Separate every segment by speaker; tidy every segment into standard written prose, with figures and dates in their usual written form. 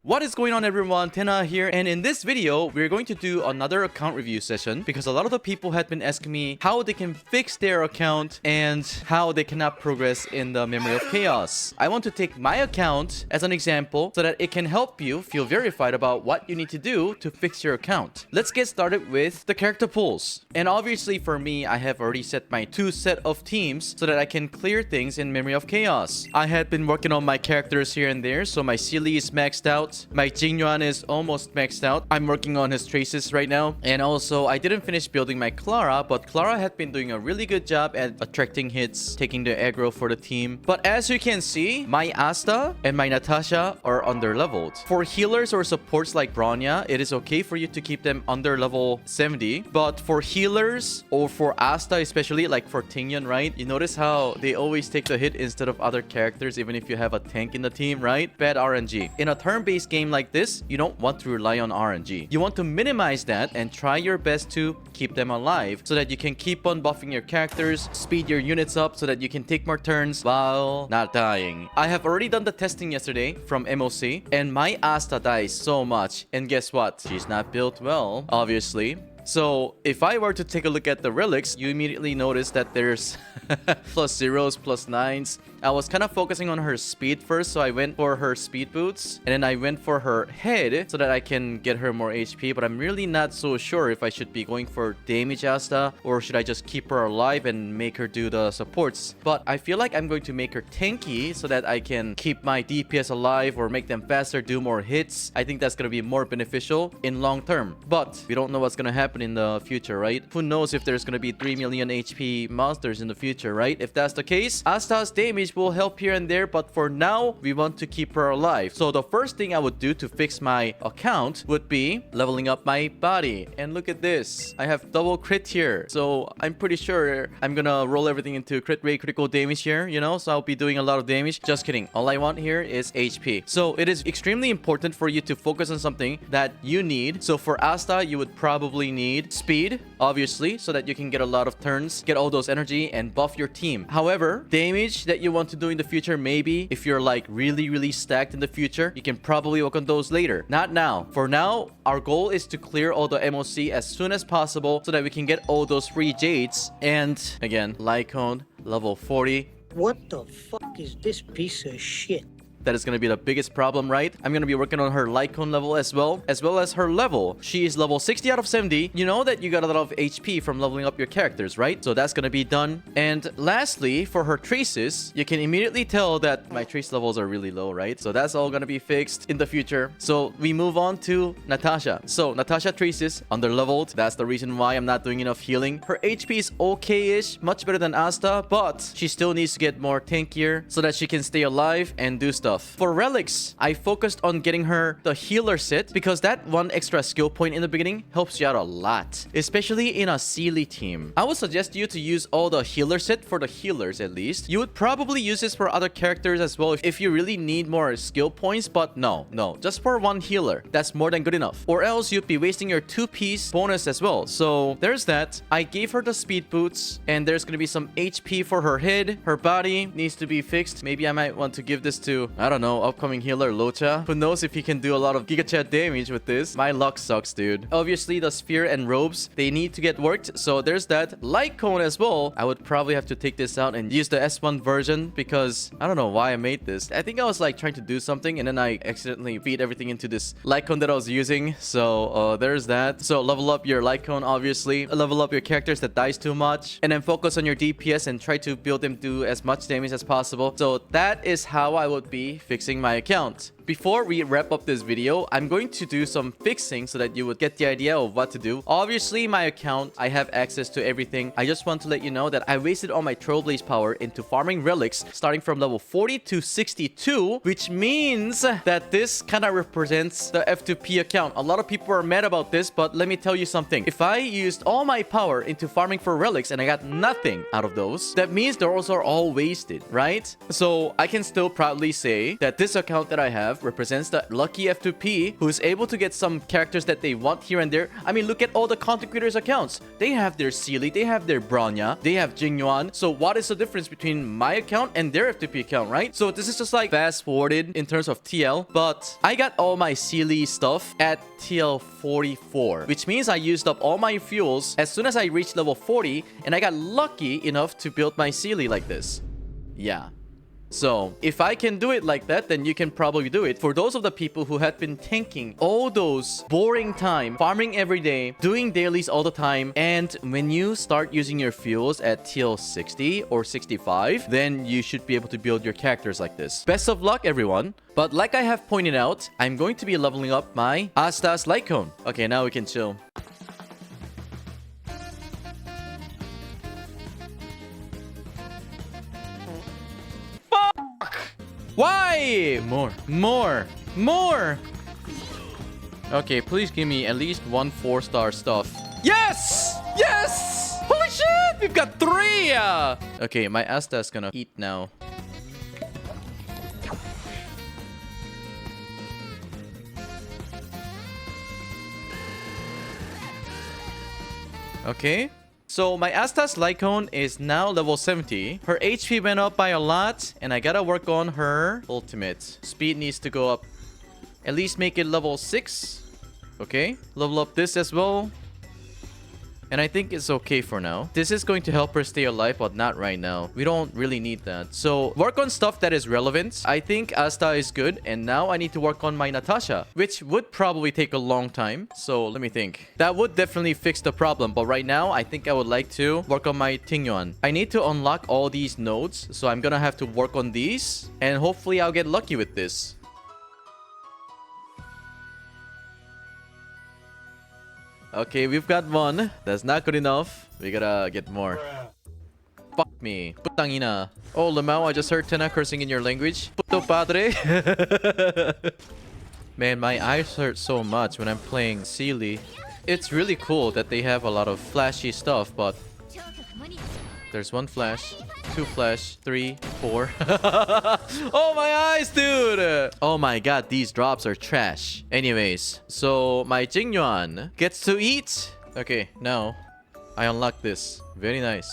Speaker 1: What is going on, everyone? Tenha here, and in this video we're going to do another account review session because a lot of the people had been asking me how they can fix their account and how they cannot progress in the Memory of Chaos. I want to take my account as an example so that it can help you feel verified about what you need to do to fix your account. Let's get started with the character pools. And obviously for me, I have already set my two set of teams so that I can clear things in Memory of Chaos. I had been working on my characters here and there, so my Sealy is maxed out. My Jingyuan is almost maxed out. I'm working on his traces right now. And also, I didn't finish building my Clara, but Clara had been doing a really good job at attracting hits, taking the aggro for the team. But as you can see, my Asta and my Natasha are under-leveled. For healers or supports like Bronya, it is okay for you to keep them under level 70. But for healers, or for Asta especially, like for Tenha, right? You notice how they always take the hit instead of other characters, even if you have a tank in the team, right? Bad RNG. In a turn-based game like this, you don't want to rely on RNG. You want to minimize that and try your best to keep them alive so that you can keep on buffing your characters, speed your units up so that you can take more turns while not dying. I have already done the testing yesterday from MOC, and my Asta dies so much. And guess what? She's not built well, obviously. So if I were to take a look at the relics, you immediately notice that there's plus zeros, plus nines. I was kind of focusing on her speed first, so I went for her speed boots. And then I went for her head so that I can get her more HP. But I'm really not so sure if I should be going for damage Asta or should I just keep her alive and make her do the supports. But I feel like I'm going to make her tanky so that I can keep my DPS alive or make them faster, do more hits. I think that's going to be more beneficial in long term. But we don't know what's going to happen in the future, right? Who knows if there's going to be 3 million HP monsters in the future, right? If that's the case, Asta's damage will help here and there, but for now, we want to keep her alive. So the first thing I would do to fix my account would be leveling up my body. And look at this. I have double crit here. So I'm pretty sure I'm gonna roll everything into crit rate, critical damage here, you know? So I'll be doing a lot of damage. Just kidding. All I want here is HP. So it is extremely important for you to focus on something that you need. So for Asta, you would probably need speed, obviously, so that you can get a lot of turns, get all those energy, and buff your team. However, damage that you want to do in the future, maybe if you're like really stacked in the future, you can probably work on those later. Not now. For now, our goal is to clear all the MOC as soon as possible so that we can get all those free jades. And again, Lycone, level 40.
Speaker 2: What the fuck is this piece of shit?
Speaker 1: That is going to be the biggest problem, right? I'm going to be working on her Lycone level as well as her level. She is level 60 out of 70. You know that you got a lot of HP from leveling up your characters, right? So that's going to be done. And lastly, for her traces, you can immediately tell that my trace levels are really low, right? So that's all going to be fixed in the future. So we move on to Natasha. So Natasha traces under-leveled. That's the reason why I'm not doing enough healing. Her HP is okay-ish, much better than Asta, but she still needs to get more tankier so that she can stay alive and do stuff. For relics, I focused on getting her the healer set because that one extra skill point in the beginning helps you out a lot, especially in a Sealy team. I would suggest you to use all the healer set for the healers at least. You would probably use this for other characters as well if you really need more skill points, but no, just for one healer. That's more than good enough. Or else you'd be wasting your 2-piece bonus as well. So there's that. I gave her the speed boots and there's gonna be some HP for her head. Her body needs to be fixed. Maybe I might want to give this to, I don't know, upcoming healer Locha. Who knows if he can do a lot of Giga Chat damage with this. My luck sucks, dude. Obviously, the sphere and robes, they need to get worked. So there's that. Light cone as well. I would probably have to take this out and use the S1 version because I don't know why I made this. I think I was like trying to do something and then I accidentally feed everything into this light cone that I was using. So there's that. So level up your light cone, obviously. Level up your characters that dies too much. And then focus on your DPS and try to build them do as much damage as possible. So that is how I would be fixing my account. Before we wrap up this video, I'm going to do some fixing so that you would get the idea of what to do. Obviously, my account, I have access to everything. I just want to let you know that I wasted all my Trailblaze power into farming relics starting from level 40 to 62, which means that this kind of represents the F2P account. A lot of people are mad about this, but let me tell you something. If I used all my power into farming for relics and I got nothing out of those, that means those are all wasted, right? So I can still proudly say that this account that I have have represents the lucky F2P who's able to get some characters that they want here and there. I mean, look at all the content creators' accounts. They have their Sealy, they have their Bronya, they have Jingyuan. So what is the difference between my account and their F2P account, right? So this is just like fast forwarded in terms of TL, but I got all my Sealy stuff at TL 44, which means I used up all my fuels as soon as I reached level 40, and I got lucky enough to build my Sealy like this. Yeah. So, if I can do it like that, then you can probably do it. For those of the people who had been tanking all those boring time, farming every day, doing dailies all the time, and when you start using your fuels at TL 60 or 65, then you should be able to build your characters like this. Best of luck, everyone. But like I have pointed out, I'm going to be leveling up my Asta's Light Cone. Okay, now we can chill. Why? More. Okay, please give me at least 1 4-star stuff. Yes! Holy shit! We've got 3! Okay, my Asta's gonna eat now. Okay. So my Asta's Light Cone is now level 70. Her HP went up by a lot, and I gotta work on her ultimate. Speed needs to go up. At least make it level 6. Okay. Level up this as well. And I think it's okay for now. This is going to help her stay alive, but not right now. We don't really need that. So work on stuff that is relevant. I think Asta is good. And now I need to work on my Natasha, which would probably take a long time. So let me think. That would definitely fix the problem. But right now, I think I would like to work on my Tingyuan. I need to unlock all these nodes. So I'm gonna have to work on these. And hopefully I'll get lucky with this. Okay, we've got 1. That's not good enough. We gotta get more. Fuck me. Putangina. Oh, Lamau, I just heard Tenha cursing in your language. Puto padre. Man, my eyes hurt so much when I'm playing Sealy. It's really cool that they have a lot of flashy stuff, but... There's 1 flash, 2 flash, 3, 4. Oh, my eyes, dude! Oh my god, these drops are trash. Anyways, so my Jingyuan gets to eat. Okay, now I unlock this. Very nice.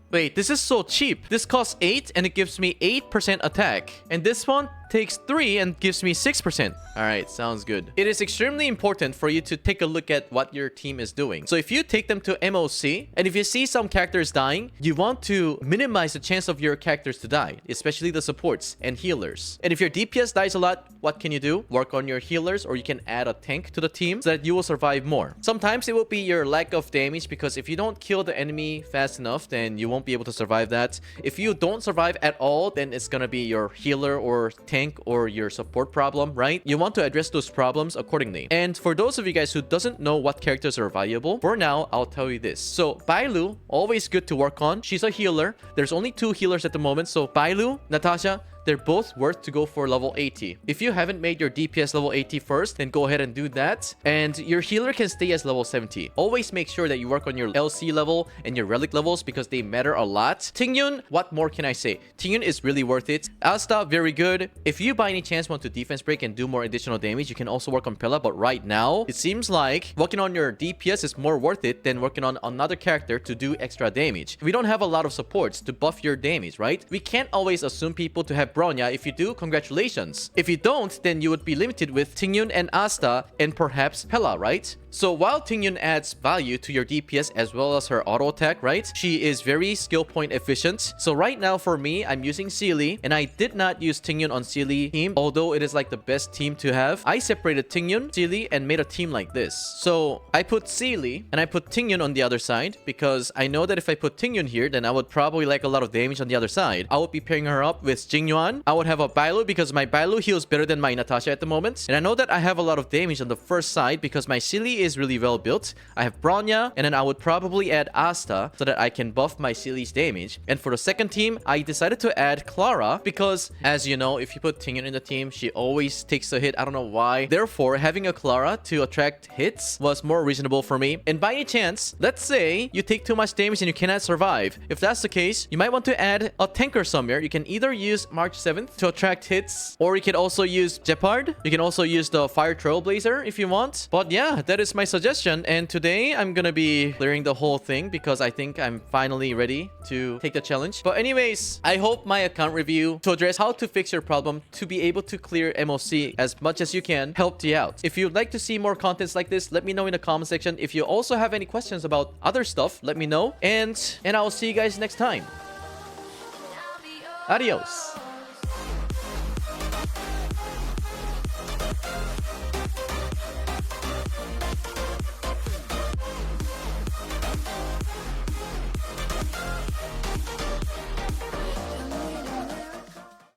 Speaker 1: Wait, this is so cheap. This costs 8 and it gives me 8% attack. And this one takes 3 and gives me 6%. Alright, sounds good. It is extremely important for you to take a look at what your team is doing. So if you take them to MOC, and if you see some characters dying, you want to minimize the chance of your characters to die, especially the supports and healers. And if your DPS dies a lot, what can you do? Work on your healers, or you can add a tank to the team so that you will survive more. Sometimes it will be your lack of damage, because if you don't kill the enemy fast enough, then you won't be able to survive that. If you don't survive at all, then it's gonna be your healer or tank or your support problem, right? You want to address those problems accordingly. And for those of you guys who doesn't know what characters are valuable, for now, I'll tell you this. So Bailu, always good to work on. She's a healer. There's only 2 healers at the moment. So Bailu, Natasha, they're both worth to go for level 80. If you haven't made your DPS level 80 first, then go ahead and do that. And your healer can stay as level 70. Always make sure that you work on your LC level and your relic levels, because they matter a lot. Tingyun, what more can I say? Tingyun is really worth it. Asta, very good. If you by any chance want to defense break and do more additional damage, you can also work on Pella. But right now, it seems like working on your DPS is more worth it than working on another character to do extra damage. We don't have a lot of supports to buff your damage, right? We can't always assume people to have Bronya. If you do, congratulations. If you don't, then you would be limited with Tingyun and Asta and perhaps Pella, right? So while Tingyun adds value to your DPS as well as her auto attack, right? She is very skill point efficient. So right now for me, I'm using Sealy, and I did not use Tingyun on Sealy team, although it is like the best team to have. I separated Tingyun, Sealy, and made a team like this. So I put Sealy and I put Tingyun on the other side, because I know that if I put Tingyun here, then I would probably like a lot of damage on the other side. I would be pairing her up with Jingyuan. I would have a Bailu, because my Bailu heals better than my Natasha at the moment. And I know that I have a lot of damage on the first side because my Sealy is really well built. I have Bronya, and then I would probably add Asta so that I can buff my Sealy's damage. And for the second team, I decided to add Clara because, as you know, if you put Tingyun in the team, she always takes a hit. I don't know why. Therefore, having a Clara to attract hits was more reasonable for me. And by any chance, let's say you take too much damage and you cannot survive. If that's the case, you might want to add a tanker somewhere. You can either use March 7th to attract hits. Or you can also use Jeopard. You can also use the Fire Trailblazer if you want. But yeah, that is my suggestion. And today I'm gonna be clearing the whole thing because I think I'm finally ready to take the challenge. But anyways, I hope my account review to address how to fix your problem to be able to clear MOC as much as you can helped you out. If you'd like to see more contents like this, let me know in the comment section. If you also have any questions about other stuff, let me know. And I'll see you guys next time. Adios.